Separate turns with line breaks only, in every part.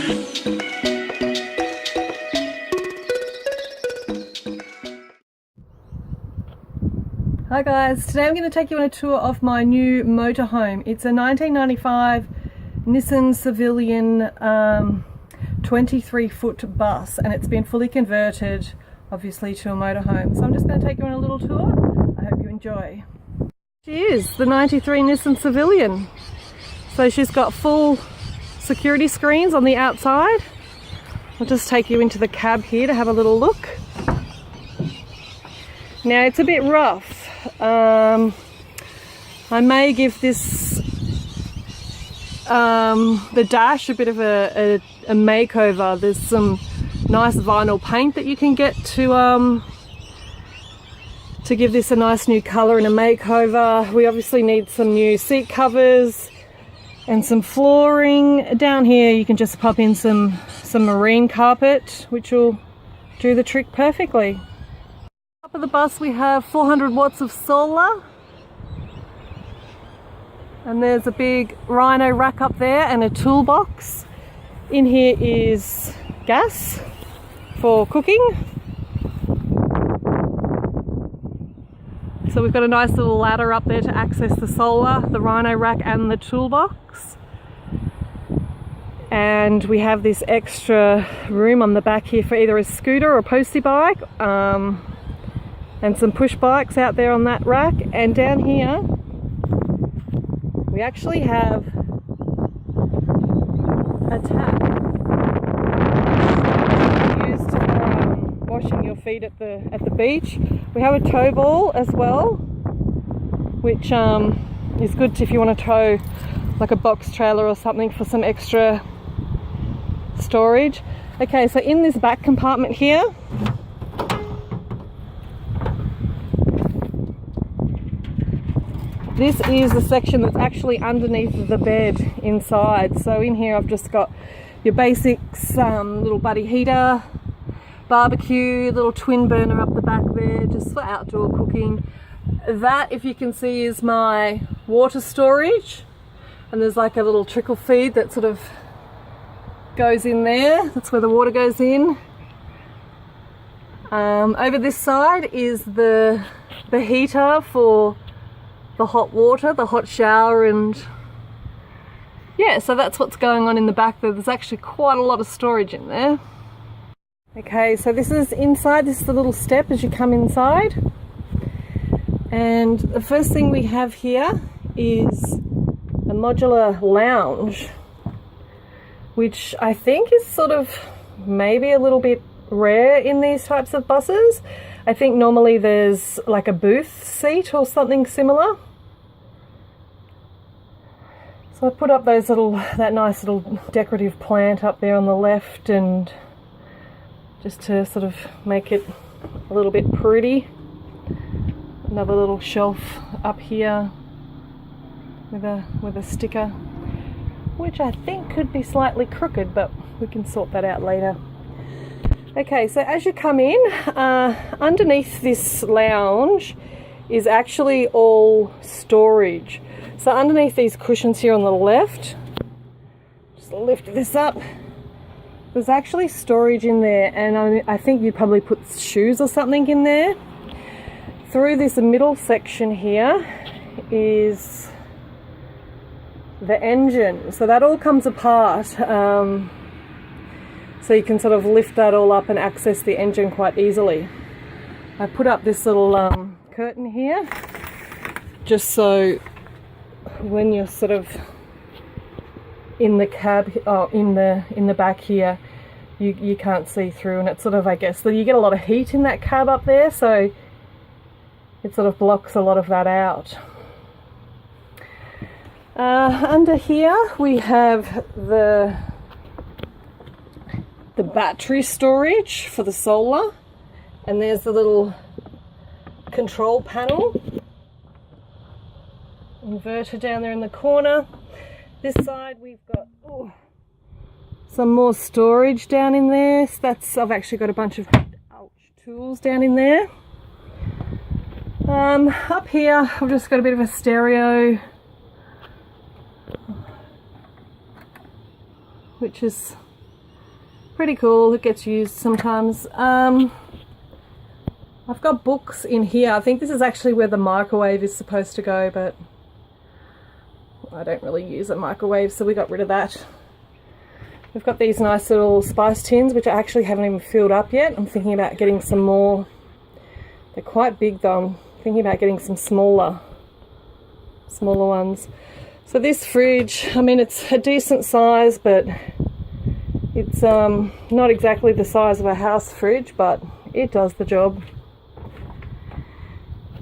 Hi guys, today I'm going to take you on a tour of my new motorhome. It's a 1995 Nissan Civillian 23-foot bus, and it's been fully converted obviously to a motorhome. So I'm just going to take you on a little tour. I hope you enjoy. She is the 93 Nissan Civillian. So she's got full security screens on the outside. I'll just take you into the cab here to have a little look. Now it's a bit rough. I may give this the dash a bit of a makeover. There's some nice vinyl paint that you can get to give this a nice new colour and a makeover. We obviously need some new seat covers and some flooring. Down here you can just pop in some marine carpet, which will do the trick perfectly. Top of the bus we have 400 watts of solar, and there's a big rhino rack up there and a toolbox. In here is gas for cooking. So we've got a nice little ladder up there to access the solar, the rhino rack and the toolbox. And we have this extra room on the back here for either a scooter or a postie bike. And some push bikes out there on that rack. And down here we actually have a tap used for washing your feet at the beach. We have a tow ball as well, which is good if you want to tow like a box trailer or something for some extra storage. Okay, so in this back compartment here, this is the section that's actually underneath the bed inside. So in here I've just got your basics, little buddy heater, barbecue, little twin burner up the back there, just for outdoor cooking. That, if you can see, is my water storage, and there's like a little trickle feed that sort of goes in there. That's where the water goes in. Over this side is the heater for the hot water, the hot shower, and yeah, so that's what's going on in the back there. There's actually quite a lot of storage in there. Okay, so this is inside. This is the little step as you come inside, and the first thing we have here is a modular lounge, which I think is sort of maybe a little bit rare in these types of buses. I think normally there's like a booth seat or something similar. So I put up that nice little decorative plant up there on the left, and just to sort of make it a little bit pretty. Another little shelf up here with a sticker, which I think could be slightly crooked, but we can sort that out later. Okay, so as you come in, underneath this lounge is actually all storage. So underneath these cushions here on the left, just lift this up, there's actually storage in there, and I think you'd probably put shoes or something in there. Through this middle section here is the engine. So that all comes apart. So you can sort of lift that all up and access the engine quite easily. I put up this little curtain here, just so when you're sort of in the cab, in the back here, you can't see through, and it's sort of, I guess, so you get a lot of heat in that cab up there, so it sort of blocks a lot of that out. Under here we have the battery storage for the solar, and there's the little control panel inverter down there in the corner. This side we've got some more storage down in there. So I've actually got a bunch of tools down in there. Up here I've just got a bit of a stereo, which is Pretty cool. It gets used sometimes. I've got books in here. I think this is actually where the microwave is supposed to go, but I don't really use a microwave, so we got rid of that. We've got these nice little spice tins, which I actually haven't even filled up yet. I'm thinking about getting some more. They're quite big though. I'm thinking about getting some smaller ones. So this fridge, I mean, it's a decent size, but it's not exactly the size of a house fridge, but it does the job.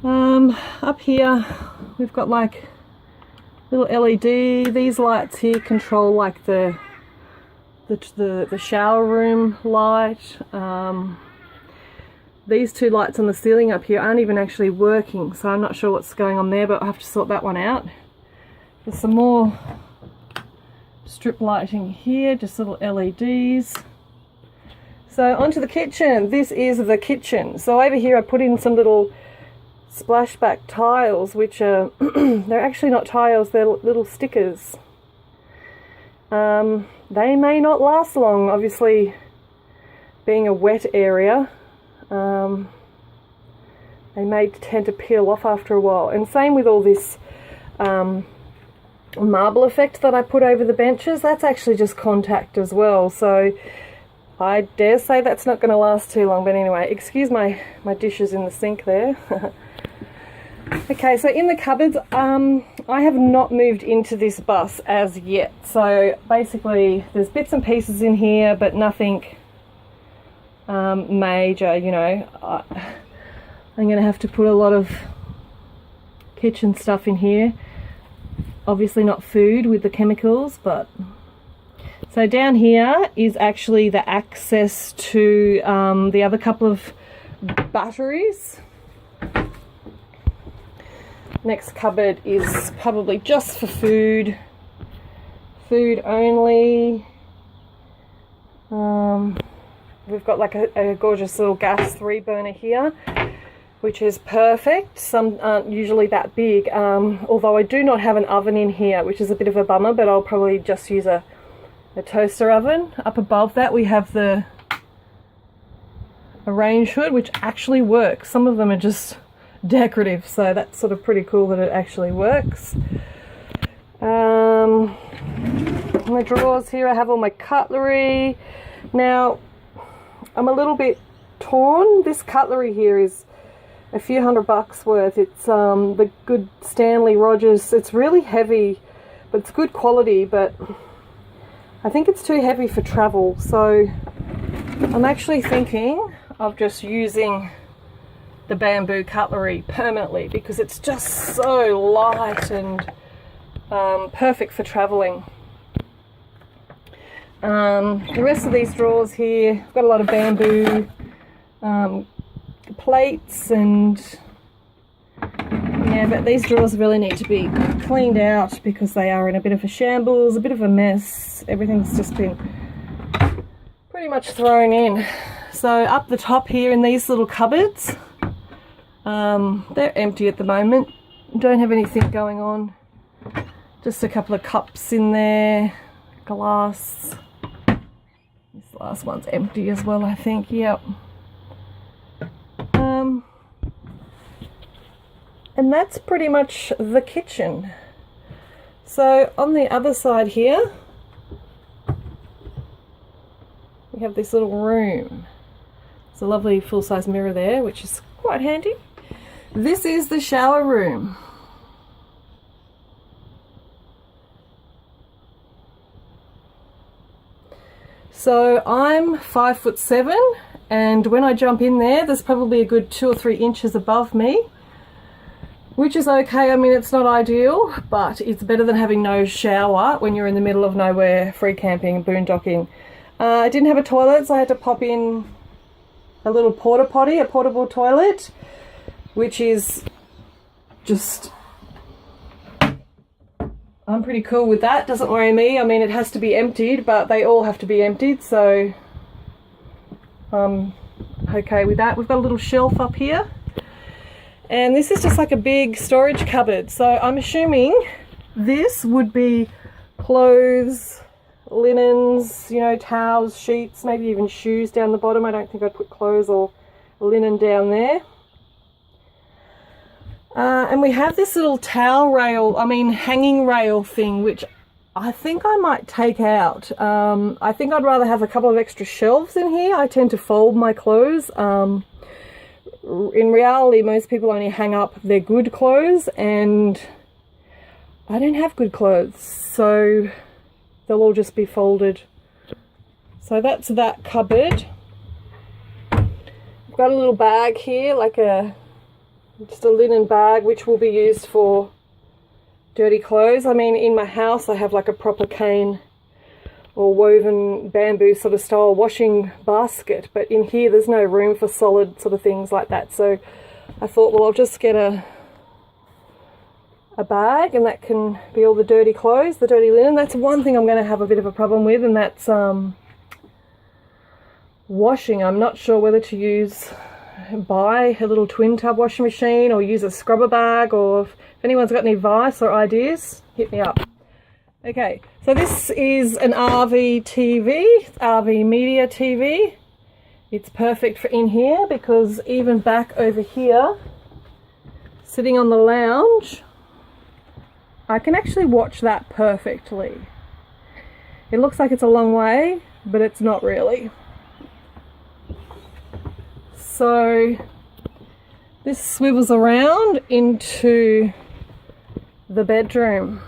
Up here we've got like little LED. These lights here control like the shower room light. These two lights on the ceiling up here aren't even actually working, so I'm not sure what's going on there, but I'll have to sort that one out. There's some more strip lighting here, just little LEDs. So onto the kitchen. This is the kitchen. So over here I put in some little splashback tiles, which are they're actually not tiles, they're little stickers. They may not last long, obviously being a wet area. They may tend to peel off after a while, and same with all this marble effect that I put over the benches. That's actually just contact as well, so I dare say that's not going to last too long. But anyway, excuse my dishes in the sink there. Okay, so in the cupboards, I have not moved into this bus as yet. So basically there's bits and pieces in here, but nothing major, you know. I'm going to have to put a lot of kitchen stuff in here. Obviously not food with the chemicals, but... So down here is actually the access to the other couple of batteries. Next cupboard is probably just for food. Food only. We've got like a gorgeous little gas 3-burner here, which is perfect. Some aren't usually that big, although I do not have an oven in here, which is a bit of a bummer, but I'll probably just use a toaster oven. Up above that we have a range hood, which actually works. Some of them are just decorative, so that's sort of pretty cool that it actually works. In the drawers here I have all my cutlery. Now I'm a little bit torn. This cutlery here is a few $100 worth. It's the good Stanley Rogers. It's really heavy, but it's good quality, but I think it's too heavy for travel, so I'm actually thinking of just using the bamboo cutlery permanently, because it's just so light and perfect for traveling. The rest of these drawers here, I've got a lot of bamboo plates, and yeah, but these drawers really need to be cleaned out because they are in a bit of a shambles, a bit of a mess. Everything's just been pretty much thrown in. So up the top here in these little cupboards, they're empty at the moment. Don't have anything going on. Just a couple of cups in there, glass. This last one's empty as well, I think. Yep. And that's pretty much the kitchen. So on the other side here, we have this little room. There's a lovely full-size mirror there, which is quite handy. This is the shower room. So I'm 5'7", and when I jump in there's probably a good 2 or 3 inches above me, which is okay. I mean, it's not ideal, but it's better than having no shower when you're in the middle of nowhere, free camping and boondocking. I didn't have a toilet, so I had to pop in a little porta potty, a portable toilet, which is just, I'm pretty cool with that. Doesn't worry me. I mean, it has to be emptied, but they all have to be emptied, so I'm okay with that. We've got a little shelf up here, and this is just like a big storage cupboard. So I'm assuming this would be clothes, linens, you know, towels, sheets, maybe even shoes down the bottom. I don't think I'd put clothes or linen down there. And we have this little towel rail, hanging rail thing, which I think I might take out. I think I'd rather have a couple of extra shelves in here. I tend to fold my clothes. In reality, most people only hang up their good clothes, and I don't have good clothes, so they'll all just be folded. So that's that cupboard. I've got a little bag here, like just a linen bag, which will be used for dirty clothes. In my house I have like a proper cane or woven bamboo sort of style washing basket, but in here there's no room for solid sort of things like that. So I thought, well, I'll just get a bag, and that can be all the dirty clothes, the dirty linen. That's one thing I'm going to have a bit of a problem with, and that's washing. I'm not sure whether to buy a little twin tub washing machine or use a scrubber bag, or if anyone's got any advice or ideas, hit me up. Okay, so this is an RV TV, RV media TV. It's perfect for in here, because even back over here, sitting on the lounge, I can actually watch that perfectly. It looks like it's a long way, but it's not really. So this swivels around into the bedroom.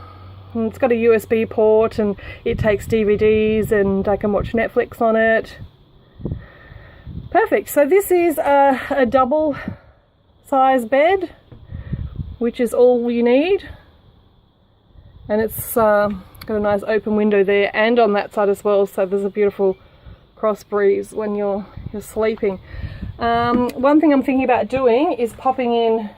And it's got a USB port, and it takes DVDs, and I can watch Netflix on it. Perfect. So this is a double size bed, which is all you need. And it's got a nice open window there and on that side as well, so there's a beautiful cross breeze when you're sleeping. One thing I'm thinking about doing is popping in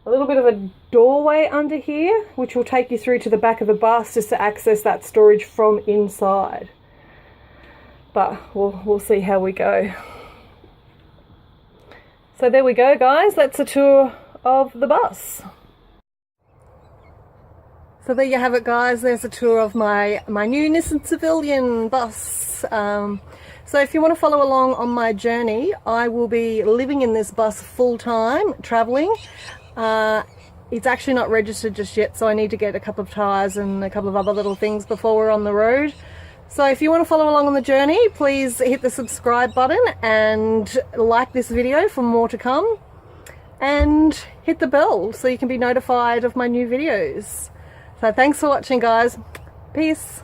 a little bit of a doorway under here, which will take you through to the back of the bus just to access that storage from inside. But we'll see how we go. So there we go, guys. That's a tour of the bus. So there you have it, guys. There's a tour of my new Nissan Civillian bus. So if you want to follow along on my journey, I will be living in this bus full-time, travelling. It's actually not registered just yet, so I need to get a couple of tyres and a couple of other little things before we're on the road. So if you want to follow along on the journey, please hit the subscribe button and like this video for more to come. And hit the bell so you can be notified of my new videos. So thanks for watching, guys. Peace.